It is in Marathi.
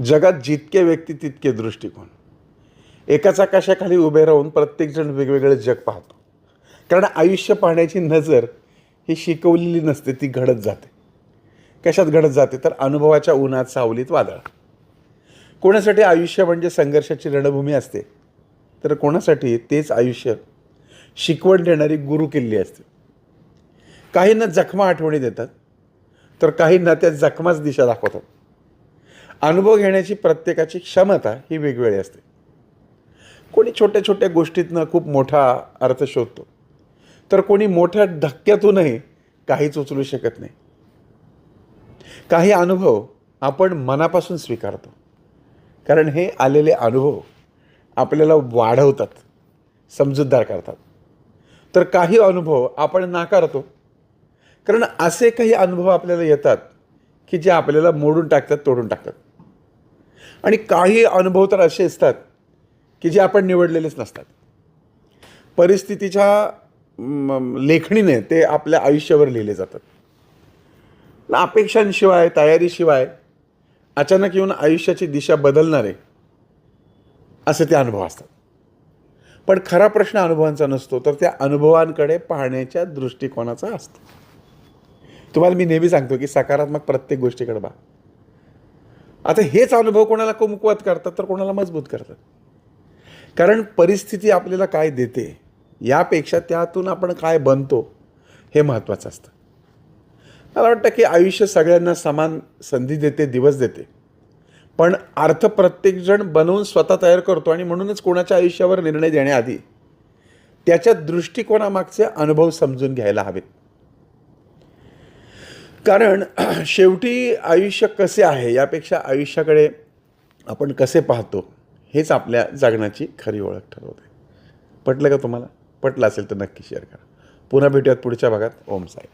जगात जितके व्यक्ती तितके दृष्टिकोन. एकाच आकाशाखाली उभे राहून प्रत्येकजण वेगवेगळे जग पाहतो. कारण आयुष्य पाहण्याची नजर ही शिकवलेली नसते, ती घडत जाते. कशात घडत जाते तर अनुभवाच्या उन्हात, सावलीत, वादळात. कोणासाठी आयुष्य म्हणजे संघर्षाची रणभूमी असते, तर कोणासाठी तेच आयुष्य शिकवण देणारी गुरुकिल्ली असते. काहींना जखमा आठवणी देतात, तर काहींना त्या जखमाच दिशा दाखवतात. अनुभव घेण्याची प्रत्येकाची क्षमता ही वेगवेगळी असते. कोणी छोट्या छोट्या गोष्टीतनं खूप मोठा अर्थ शोधतो, तर कोणी मोठ्या धक्क्यातूनही काहीच उचलू शकत नाही. काही अनुभव आपण मनापासून स्वीकारतो, कारण हे आलेले अनुभव आपल्याला वाढवतात, समजूतदार करतात. तर काही अनुभव आपण नाकारतो, कारण असे काही अनुभव आपल्याला येतात की जे आपल्याला मोडून टाकतात, तोडून टाकतात. आणि काही अनुभव तर असे असतात की जे आपण निवडलेलेच नसतात. परिस्थितीच्या लेखणीने ते आपल्या आयुष्यावर लिहिले जातात. अपेक्षांशिवाय, तयारीशिवाय अचानक येऊन आयुष्याची दिशा बदलणारे असे ते अनुभव असतात. पण खरा प्रश्न अनुभवांचा नसतो, तर त्या अनुभवांकडे पाहण्याच्या दृष्टिकोनाचा असतो. तुम्हाला मी नेहमी सांगतो की सकारात्मक प्रत्येक गोष्टीकडे पहा. आता हेच अनुभव कोणाला कमकुवत करतात, तर कोणाला मजबूत करतात. कारण परिस्थिती आपल्याला काय देते यापेक्षा त्यातून आपण काय बनतो हे महत्त्वाचं असतं. मला वाटतं की आयुष्य सगळ्यांना समान संधी देते, दिवस देते, पण अर्थ प्रत्येकजण बनवून स्वतः तयार करतो. आणि म्हणूनच कोणाच्या आयुष्यावर निर्णय देण्याआधी त्याच्या दृष्टिकोनामागचे अनुभव समजून घ्यायला हवेत. कारण शेवटी आयुष्य कसे आहे यापेक्षा आयुष्याकडे आपण कसे पाहतो हेच आपल्या जगण्याची खरी ओळख ठरवते. पटलं का तुम्हाला? पटलं असेल तर नक्की शेअर करा. पुन्हा भेटूयात पुढच्या भागात. ओम साई.